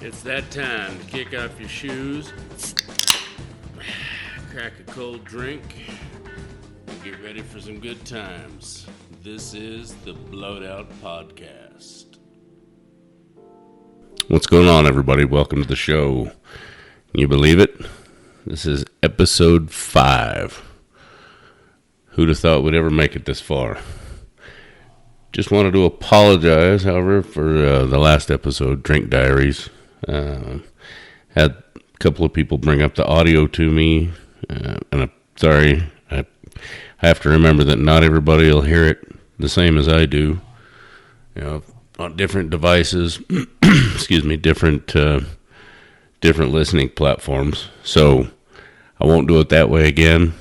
It's that time to kick off your shoes, crack a cold drink, and get ready for some good times. This is the Blowed Out Podcast. What's going on, everybody? Welcome to the show. Can you believe it? This is episode 5. Who'd have thought we'd ever make it this far? Just wanted to apologize, however, for the last episode, Drink Diaries. Had a couple of people bring up the audio to me, and I'm sorry. I have to remember that not everybody will hear it the same as I do. You know, on different devices, different listening platforms. So I won't do it that way again.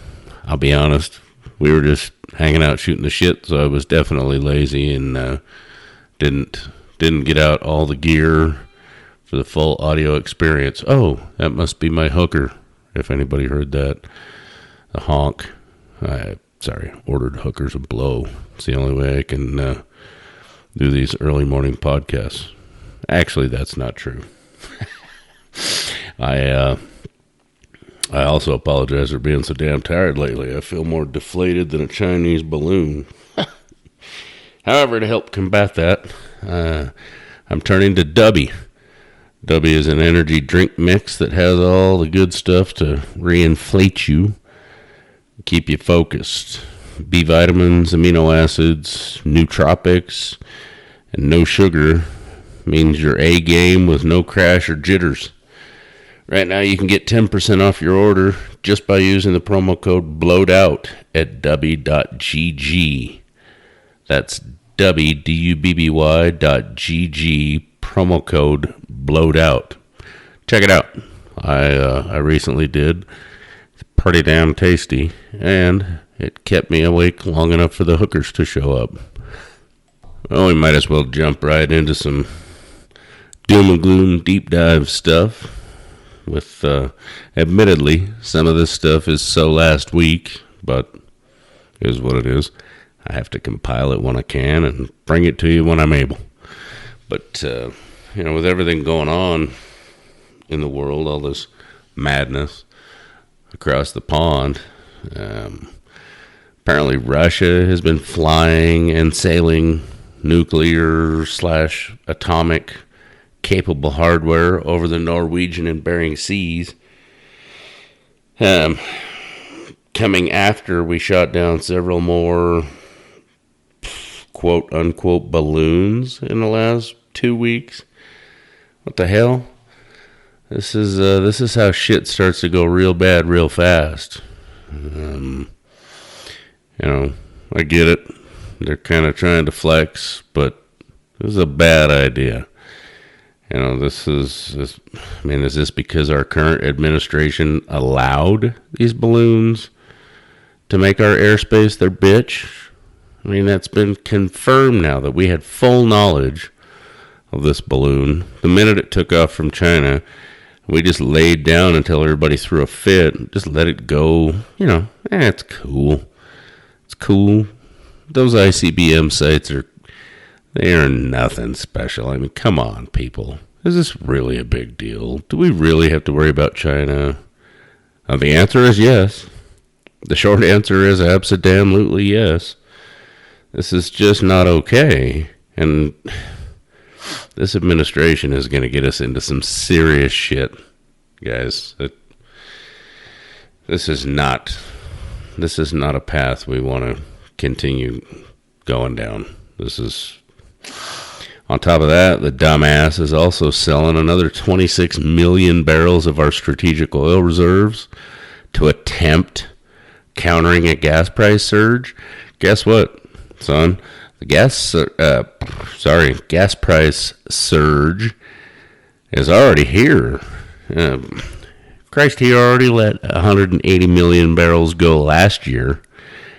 I'll be honest. We were just hanging out shooting the shit, so I was definitely lazy and didn't get out all the gear for the full audio experience. Oh, that must be my hooker, if anybody heard that. The honk. Ordered hookers a blow. It's the only way I can do these early morning podcasts. Actually, that's not true. I also apologize for being so damn tired lately. I feel more deflated than a Chinese balloon. However, to help combat that, I'm turning to Dubby. Dubby is an energy drink mix that has all the good stuff to reinflate you, keep you focused. B vitamins, amino acids, nootropics, and no sugar means your A game with no crash or jitters. Right now you can get 10% off your order just by using the promo code BLOWEDOUT at dubby.gg. That's dubby, dubby.gg, promo code BLOWEDOUT. Check it out. I recently did. It's pretty damn tasty, and it kept me awake long enough for the hookers to show up. Well, we might as well jump right into some doom and gloom deep dive stuff. With, admittedly, some of this stuff is so last week, but here's what it is. I have to compile it when I can and bring it to you when I'm able. But, with everything going on in the world, all this madness across the pond, apparently Russia has been flying and sailing nuclear/atomic capable hardware over the Norwegian and Bering Seas. Coming after we shot down several more quote unquote balloons in the last 2 weeks. What the hell? This is how shit starts to go real bad real fast. I get it. They're kind of trying to flex, but it was a bad idea. Is this because our current administration allowed these balloons to make our airspace their bitch? I mean, that's been confirmed now that we had full knowledge of this balloon. The minute it took off from China, we just laid down until everybody threw a fit. Just let it go. It's cool. It's cool. Those ICBM sites they are nothing special. I mean, come on, people. Is this really a big deal? Do we really have to worry about China? The answer is yes. The short answer is abso-damn-lutely yes. This is just not okay. And this administration is going to get us into some serious shit, guys. This is not a path we want to continue going down. This is... On top of that, the dumbass is also selling another 26 million barrels of our strategic oil reserves to attempt countering a gas price surge. Guess what, son? The gas price surge is already here. Christ, he already let 180 million barrels go last year.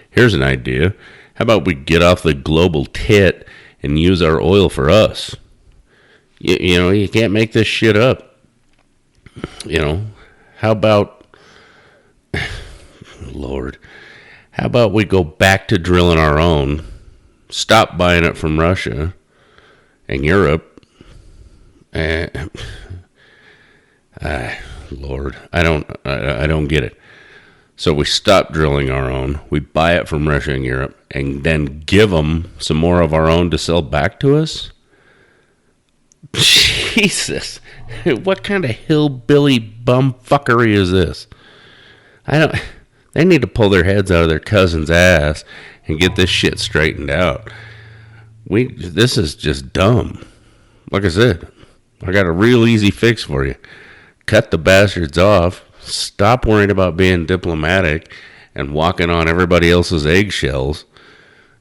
Here's an idea. How about we get off the global tit and use our oil for us? You can't make this shit up. How about, Lord, how about we go back to drilling our own, stop buying it from Russia and Europe, and Lord, I don't get it. So we stop drilling our own. We buy it from Russia and Europe, and then give them some more of our own to sell back to us. Jesus, what kind of hillbilly bumfuckery is this? I don't. They need to pull their heads out of their cousin's ass and get this shit straightened out. This is just dumb. Like I said, I got a real easy fix for you. Cut the bastards off. Stop worrying about being diplomatic and walking on everybody else's eggshells.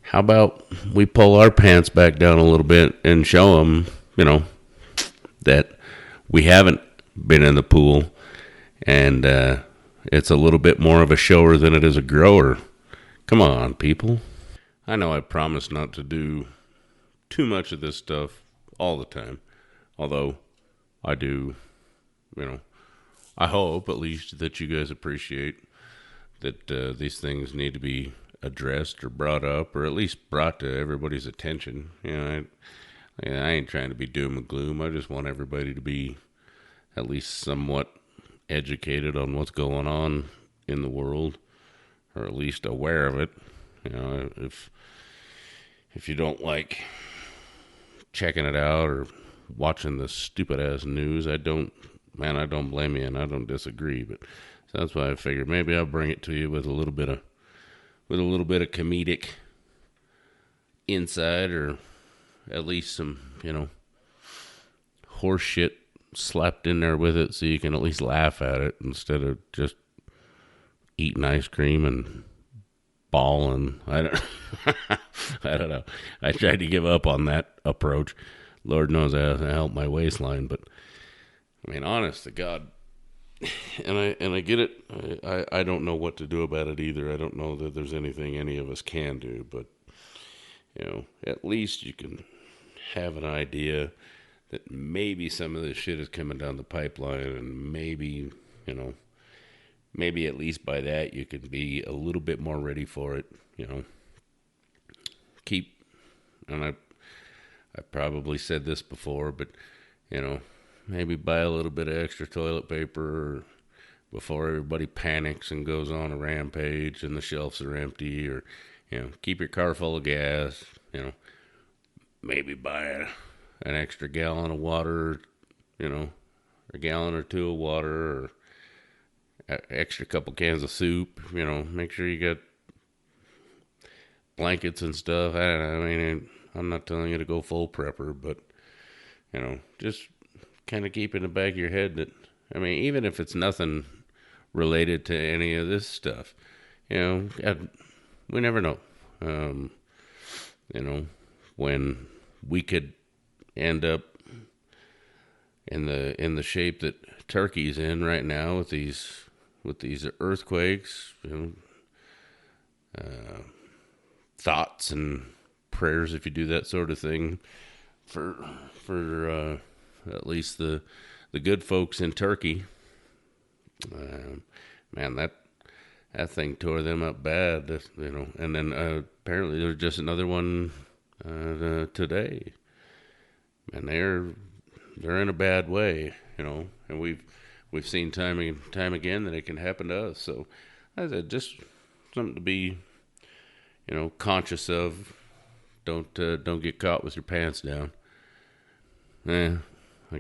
How about we pull our pants back down a little bit and show them, that we haven't been in the pool and it's a little bit more of a shower than it is a grower. Come on, people. I know I promised not to do too much of this stuff all the time. Although I do, I hope at least that you guys appreciate that these things need to be addressed or brought up, or at least brought to everybody's attention. I ain't trying to be doom and gloom. I just want everybody to be at least somewhat educated on what's going on in the world, or at least aware of it. If you don't like checking it out or watching the stupid ass news, I don't blame you, and I don't disagree. But so that's why I figured maybe I'll bring it to you with a little bit of comedic insight, or at least some horse shit slapped in there with it, so you can at least laugh at it instead of just eating ice cream and bawling. I don't know. I tried to give up on that approach. Lord knows I helped my waistline, but I mean, honest to God, and I get it. I don't know what to do about it either. I don't know that there's anything any of us can do, but at least you can have an idea that maybe some of this shit is coming down the pipeline, and maybe at least by that you can be a little bit more ready for it. And I probably said this before, but maybe buy a little bit of extra toilet paper before everybody panics and goes on a rampage and the shelves are empty, or keep your car full of gas. Maybe buy an extra gallon of water, a gallon or two of water, or extra couple cans of soup. Make sure you got blankets and stuff. I don't know. I mean, I'm not telling you to go full prepper, but just kind of keep in the back of your head that, I mean, even if it's nothing related to any of this stuff, we never know. When we could end up in the shape that Turkey's in right now with these earthquakes, thoughts and prayers, if you do that sort of thing, for at least the good folks in Turkey. Man, that thing tore them up bad, and then apparently there's just another one today, and they're in a bad way, and we've seen time and time again that it can happen to us. So I said, just something to be conscious of. Don't get caught with your pants down. I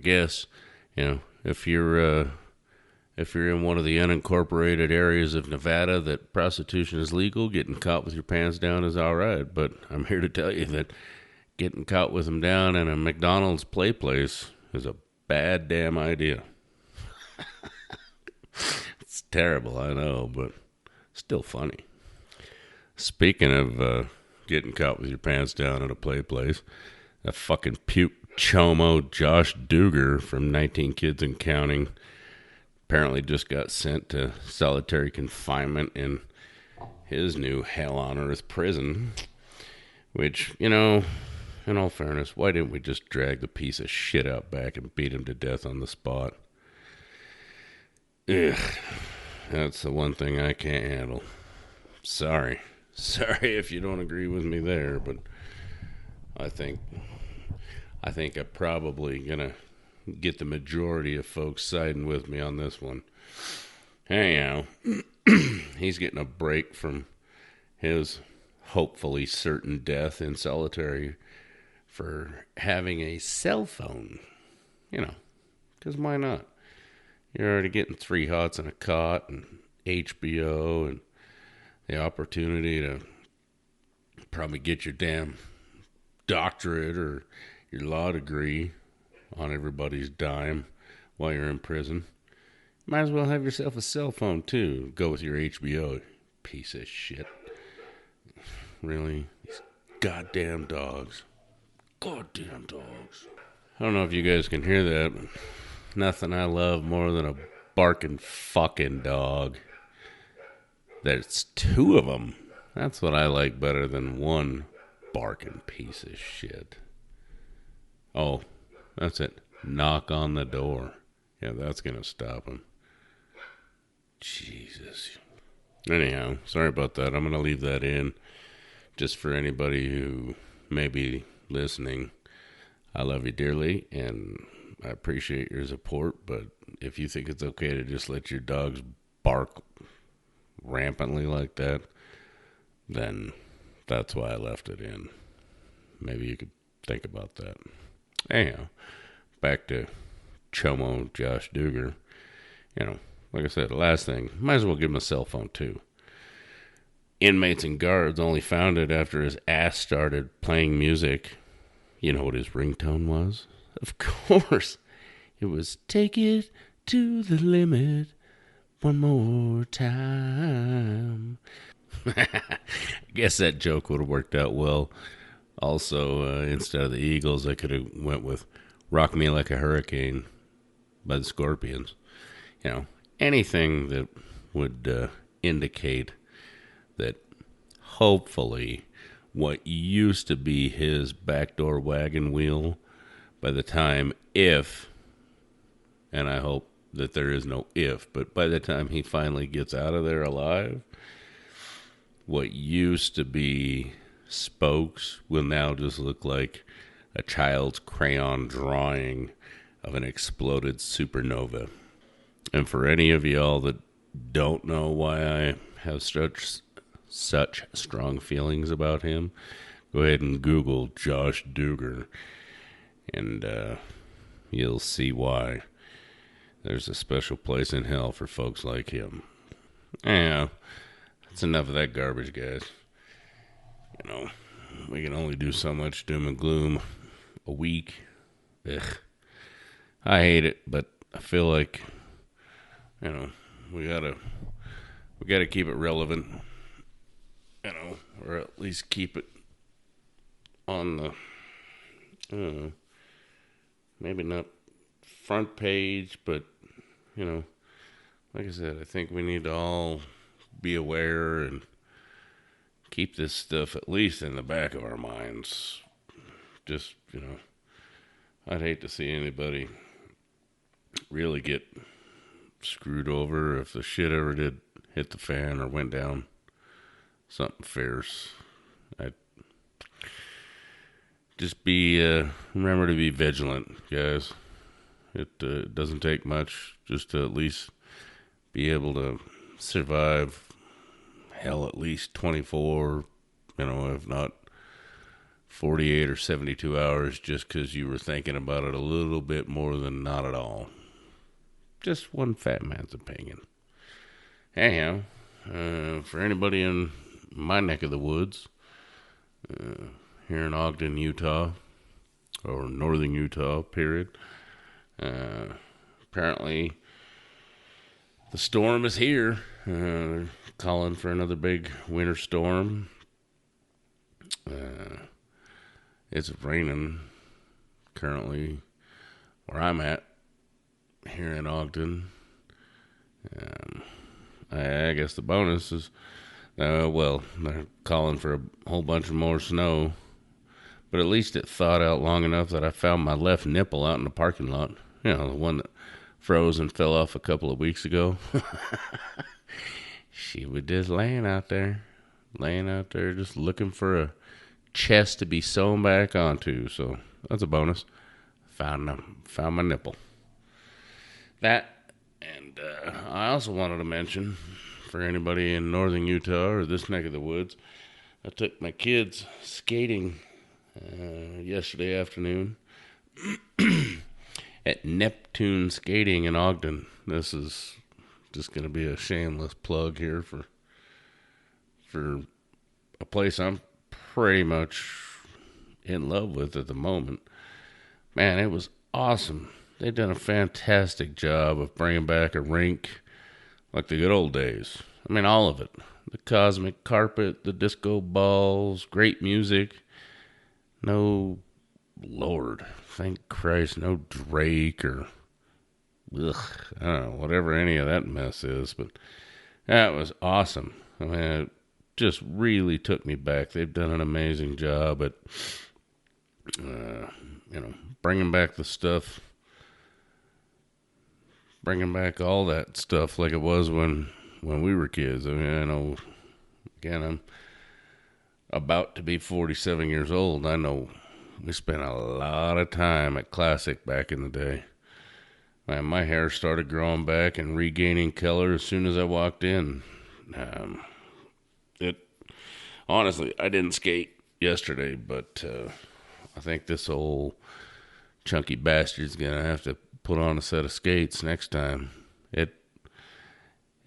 guess if you're in one of the unincorporated areas of Nevada that prostitution is legal, getting caught with your pants down is all right. But I'm here to tell you that getting caught with them down in a McDonald's play place is a bad damn idea. It's terrible, I know, but still funny. Speaking of getting caught with your pants down at a play place, that fucking puke chomo Josh Duger from 19 Kids and Counting apparently just got sent to solitary confinement in his new hell on earth prison, which, in all fairness, why didn't we just drag the piece of shit out back and beat him to death on the spot? Ugh, that's the one thing I can't handle. Sorry if you don't agree with me there, but I think I'm probably gonna get the majority of folks siding with me on this one. Anyhow, he's getting a break from his hopefully certain death in solitary for having a cell phone. Because why not? You're already getting 3 hots and a cot and HBO and the opportunity to probably get your damn doctorate or your law degree on everybody's dime while you're in prison. Might as well have yourself a cell phone too. Go with your HBO, piece of shit. Really? These goddamn dogs. Goddamn dogs. I don't know if you guys can hear that, but nothing I love more than a barking fucking dog. There's 2 of them. That's what I like better than one barking piece of shit. Oh, that's it. Knock on the door. Yeah, that's going to stop him. Jesus. Anyhow, sorry about that. I'm going to leave that in just for anybody who may be listening. I love you dearly, and I appreciate your support, but if you think it's okay to just let your dogs bark rampantly like that, then that's why I left it in. Maybe you could think about that. Anyhow, back to Chomo Josh Duger. Like I said, the last thing, might as well give him a cell phone too. Inmates and guards only found it after his ass started playing music. You know what his ringtone was? Of course. It was "Take It to the Limit One More Time." I guess that joke would have worked out well. Also, instead of the Eagles, I could have went with "Rock Me Like a Hurricane" by the Scorpions. Anything that would indicate that hopefully what used to be his backdoor wagon wheel, by the time and I hope that there is no if, but by the time he finally gets out of there alive, what used to be spokes will now just look like a child's crayon drawing of an exploded supernova. And for any of y'all that don't know why I have such strong feelings about him, go ahead and Google Josh Duger, and you'll see why. There's a special place in hell for folks like him. Anyhow, that's enough of that garbage, guys. We can only do so much doom and gloom a week. Ugh. I hate it, but I feel like, we gotta keep it relevant, or at least keep it on the, maybe not front page, but, like I said, I think we need to all be aware and keep this stuff at least in the back of our minds. Just, I'd hate to see anybody really get screwed over if the shit ever did hit the fan or went down something fierce. I'd just remember to be vigilant, guys. It doesn't take much just to at least be able to survive hell at least 24, if not 48 or 72 hours, just because you were thinking about it a little bit more than not at all. Just one fat man's opinion. Anyhow, for anybody in my neck of the woods, here in Ogden, Utah, or northern Utah, period, apparently the storm is here. They're calling for another big winter storm. It's raining currently where I'm at here in Ogden. I guess the bonus is, they're calling for a whole bunch of more snow, but at least it thawed out long enough that I found my left nipple out in the parking lot. The one that froze and fell off a couple of weeks ago. She was just laying out there just looking for a chest to be sewn back onto. So that's a bonus. found my nipple. That, and I also wanted to mention, for anybody in northern Utah or this neck of the woods, I took my kids skating yesterday afternoon at Neptune Skating in Ogden. This is just going to be a shameless plug here for a place I'm pretty much in love with at the moment. Man, it was awesome. They've done a fantastic job of bringing back a rink like the good old days. I mean, all of it. The cosmic carpet, the disco balls, great music. No, Lord, thank Christ, no Drake or, I don't know, whatever any of that mess is. But that was awesome. I mean, it just really took me back. They've done an amazing job at, bringing back the stuff. Bringing back all that stuff like it was when we were kids. I mean, I know, again, I'm about to be 47 years old. I know we spent a lot of time at Classic back in the day. Man, my hair started growing back and regaining color as soon as I walked in. Honestly, I didn't skate yesterday, but I think this old chunky bastard's gonna have to put on a set of skates next time.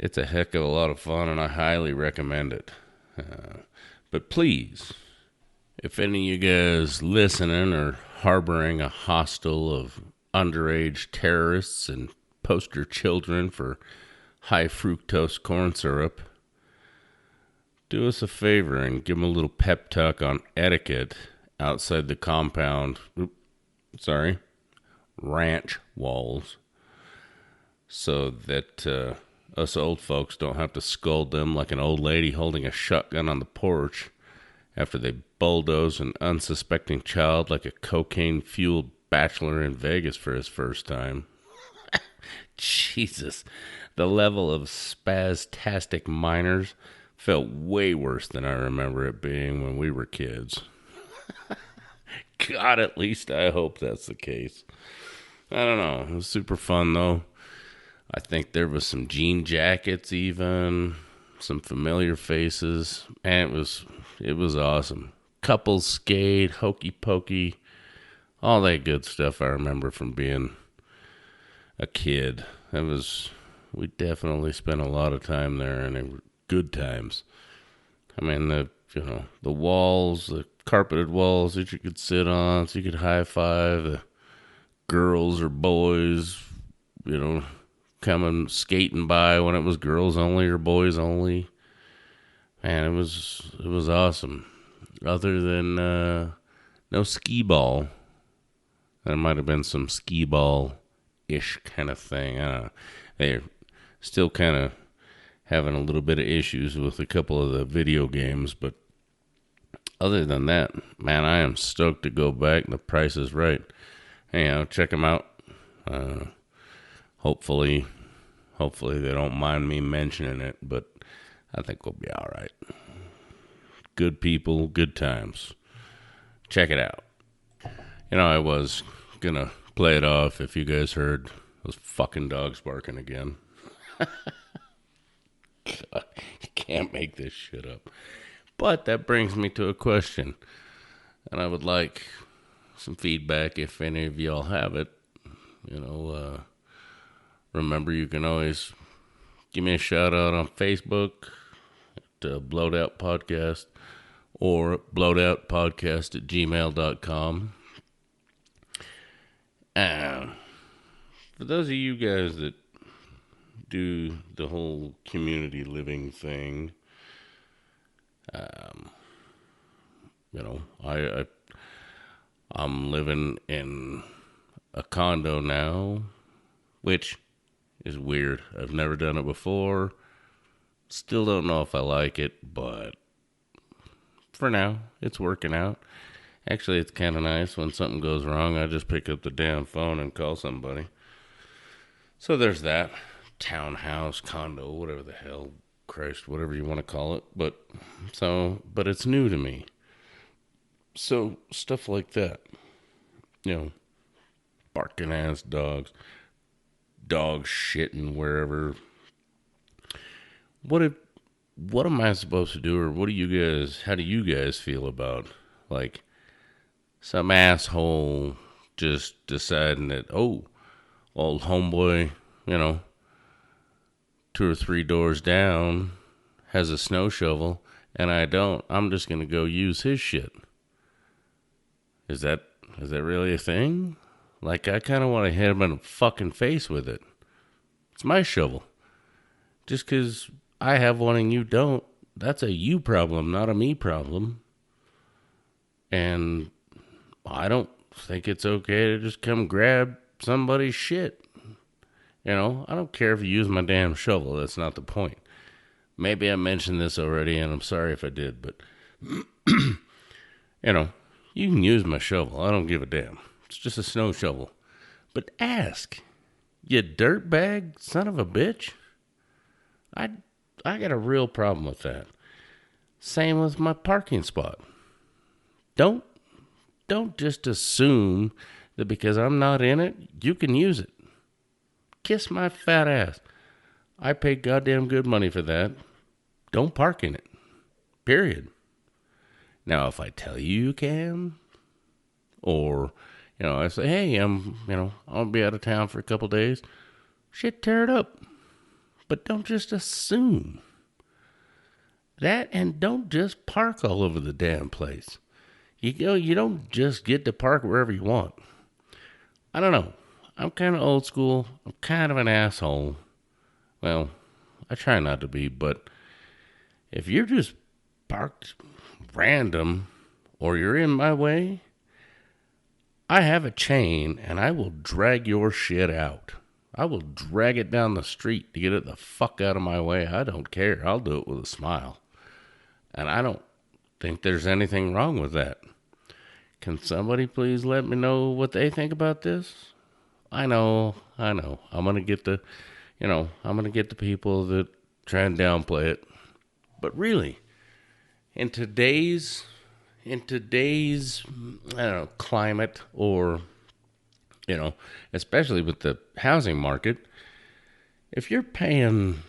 It's a heck of a lot of fun, and I highly recommend it. But please, if any of you guys listening are harboring a hostel of underage terrorists and poster children for high fructose corn syrup, do us a favor and give them a little pep talk on etiquette outside the compound. Ranch walls, so that us old folks don't have to scold them like an old lady holding a shotgun on the porch after they bulldoze an unsuspecting child like a cocaine-fueled bachelor in Vegas for his first time. Jesus, the level of spastastic minors felt way worse than I remember it being when we were kids. God, at least I hope that's the case. I don't know. It was super fun, though. I think there was some jean jackets even, some familiar faces, and it was awesome. Couples skate, hokey pokey, all that good stuff I remember from being a kid. We definitely spent a lot of time there, and they were good times. I mean, the walls, the carpeted walls that you could sit on, so you could high five the girls or boys, coming skating by when it was girls only or boys only. Man, it was awesome. Other than no skee ball. There might have been some skee ball-ish kind of thing. I don't know. They're still kind of having a little bit of issues with a couple of the video games, but other than that, man, I am stoked to go back. The price is right. Hey, check them out. Hopefully they don't mind me mentioning it, but I think we'll be all right. Good people, good times. Check it out. I was gonna play it off if you guys heard those fucking dogs barking again. God, you can't make this shit up. But that brings me to a question, and I would like some feedback if any of y'all have it. Remember, you can always give me a shout out on Facebook at Blowed Out Podcast or blowedoutpodcast@gmail.com. For those of you guys that do the whole community living thing, I'm living in a condo now, which is weird. I've never done it before. Still don't know if I like it, but for now, it's working out. Actually, it's kind of nice. When something goes wrong, I just pick up the damn phone and call somebody. So there's that. Townhouse, condo, whatever the hell, Christ, whatever you want to call it. But it's new to me. So stuff like that. Barking ass dogs. Dogs shitting wherever. What if, what am I supposed to do, or how do you guys feel about, like, some asshole just deciding that, oh, old homeboy, 2 or 3 doors down has a snow shovel and I don't. I'm just going to go use his shit. Is that really a thing? Like, I kind of want to hit him in the fucking face with it. It's my shovel. Just because I have one and you don't, that's a you problem, not a me problem. And I don't think it's okay to just come grab somebody's shit. I don't care if you use my damn shovel. That's not the point. Maybe I mentioned this already, and I'm sorry if I did, but, you can use my shovel. I don't give a damn. It's just a snow shovel. But ask, you dirtbag son of a bitch. I got a real problem with that. Same with my parking spot. Don't just assume that because I'm not in it, you can use it. Kiss my fat ass. I pay goddamn good money for that. Don't park in it. Period. Now, if I tell you can, or, I say, hey, I'll be out of town for a couple days. Shit, tear it up. But don't just assume that, and don't just park all over the damn place. You don't just get to park wherever you want. I don't know. I'm kind of old school. I'm kind of an asshole. Well, I try not to be, but if you're just parked random or you're in my way, I have a chain and I will drag your shit out. I will drag it down the street to get it the fuck out of my way. I don't care. I'll do it with a smile. And I don't think there's anything wrong with that. Can somebody please let me know what they think about this? I know. I'm gonna get the people that try and downplay it. But really, in today's climate, or especially with the housing market, if you're paying,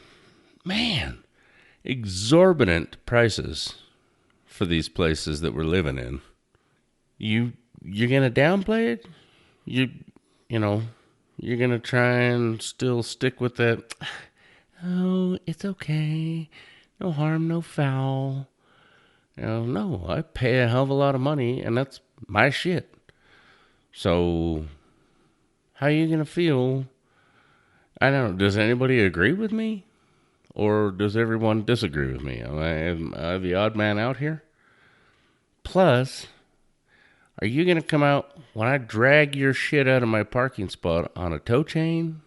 exorbitant prices for these places that we're living in, you're gonna downplay it. You're gonna try and still stick with that. Oh, it's okay. No harm, no foul. No, I pay a hell of a lot of money, and that's my shit. So, how are you gonna feel? I don't know. Does anybody agree with me? Or does everyone disagree with me? Am I the odd man out here? Plus, are you going to come out when I drag your shit out of my parking spot on a tow chain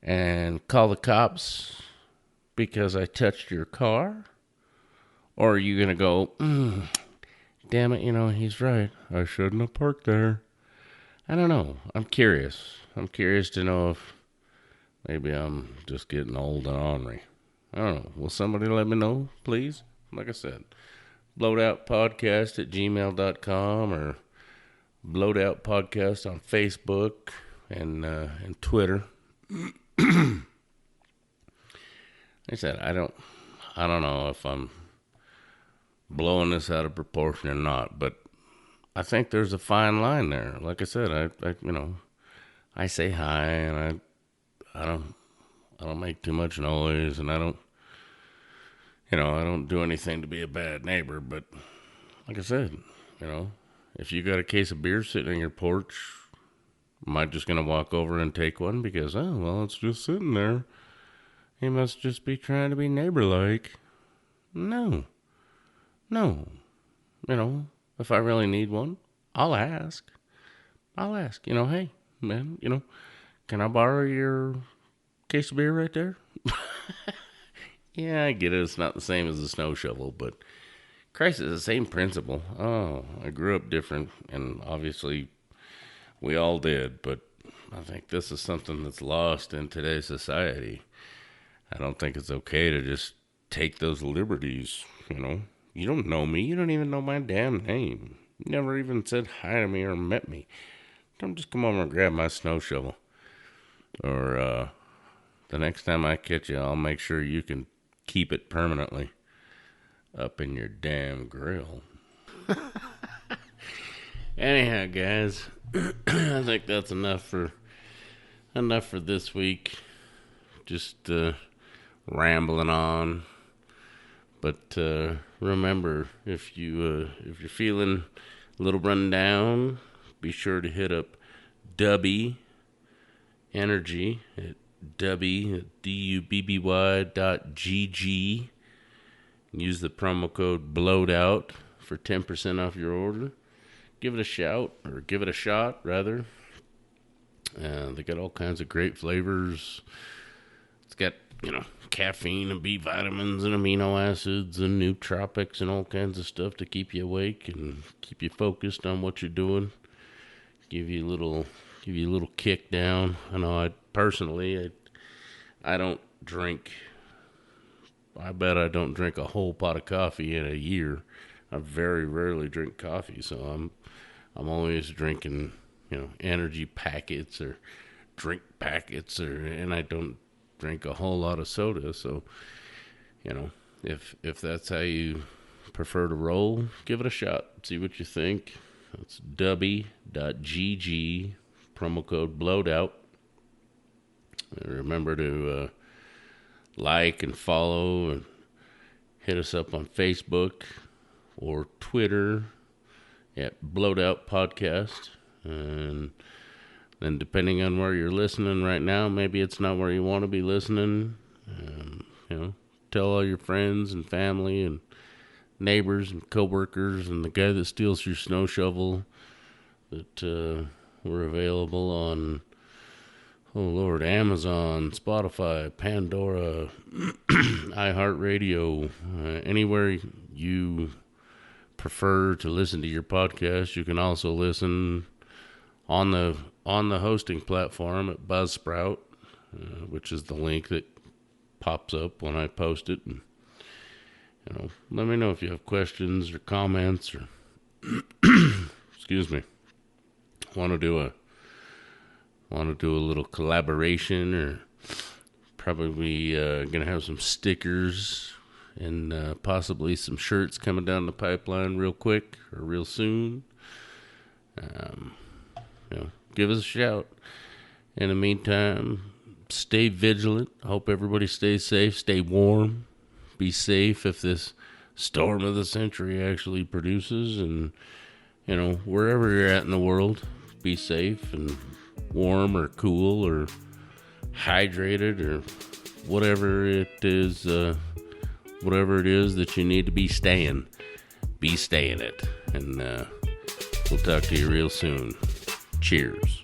and call the cops because I touched your car? Or are you going to go, damn it, he's right. I shouldn't have parked there. I don't know. I'm curious. I'm curious to know if maybe I'm just getting old and ornery. I don't know. Will somebody let me know, please? Like I said, blowedoutpodcast@gmail.com or blowedoutpodcast on Facebook and Twitter. Like I said, I don't know if I'm blowing this out of proportion or not, but I think there's a fine line there. Like I said, I say hi and I don't make too much noise, and I don't do anything to be a bad neighbor. But like I said, if you got a case of beer sitting on your porch, am I just gonna walk over and take one because it's just sitting there? He must just be trying to be neighbor-like. No. If I really need one, I'll ask. Hey, man, can I borrow your case of beer right there? Yeah, I get it. It's not the same as a snow shovel, but Christ, it's the same principle. Oh, I grew up different, and obviously we all did, but I think this is something that's lost in today's society. I don't think it's okay to just take those liberties, You don't know me. You don't even know my damn name. You never even said hi to me or met me. just come over and grab my snow shovel. Or the next time I catch you, I'll make sure you can keep it permanently up in your damn grill. Anyhow, guys, I think that's enough for this week. Just rambling on. But remember, if you're feeling a little run down, be sure to hit up Dubby Energy at dubby.gg. Use the promo code BLOWEDOUT for 10% off your order. Give it a shot, rather. They got all kinds of great flavors. It's got, caffeine and B vitamins and amino acids and nootropics and all kinds of stuff to keep you awake and keep you focused on what you're doing. Give you a little kick down. I know I don't drink. I bet I don't drink a whole pot of coffee in a year. I very rarely drink coffee, so I'm always drinking, energy packets or drink packets, and I don't drink a whole lot of soda. So, if that's how you prefer to roll, give it a shot. See what you think. It's dubby.gg, promo code BLOWEDOUT. Remember to like and follow and hit us up on Facebook or Twitter at Blowed Out Podcast. And then depending on where you're listening right now, maybe it's not where you want to be listening. Tell all your friends and family and neighbors and coworkers and the guy that steals your snow shovel that we're available on, Amazon, Spotify, Pandora, iHeartRadio, anywhere you prefer to listen to your podcast. You can also listen on the hosting platform at Buzzsprout, which is the link that pops up when I post it. And, let me know if you have questions or comments or excuse me, want to do a little collaboration, or probably gonna have some stickers and possibly some shirts coming down the pipeline real quick or real soon. Give us a shout. In the meantime, stay vigilant. Hope everybody stays safe. Stay warm. Be safe if this storm of the century actually produces. And, wherever you're at in the world, be safe and warm or cool or hydrated or whatever it is that you need to be staying. Be staying it. And we'll talk to you real soon. Cheers.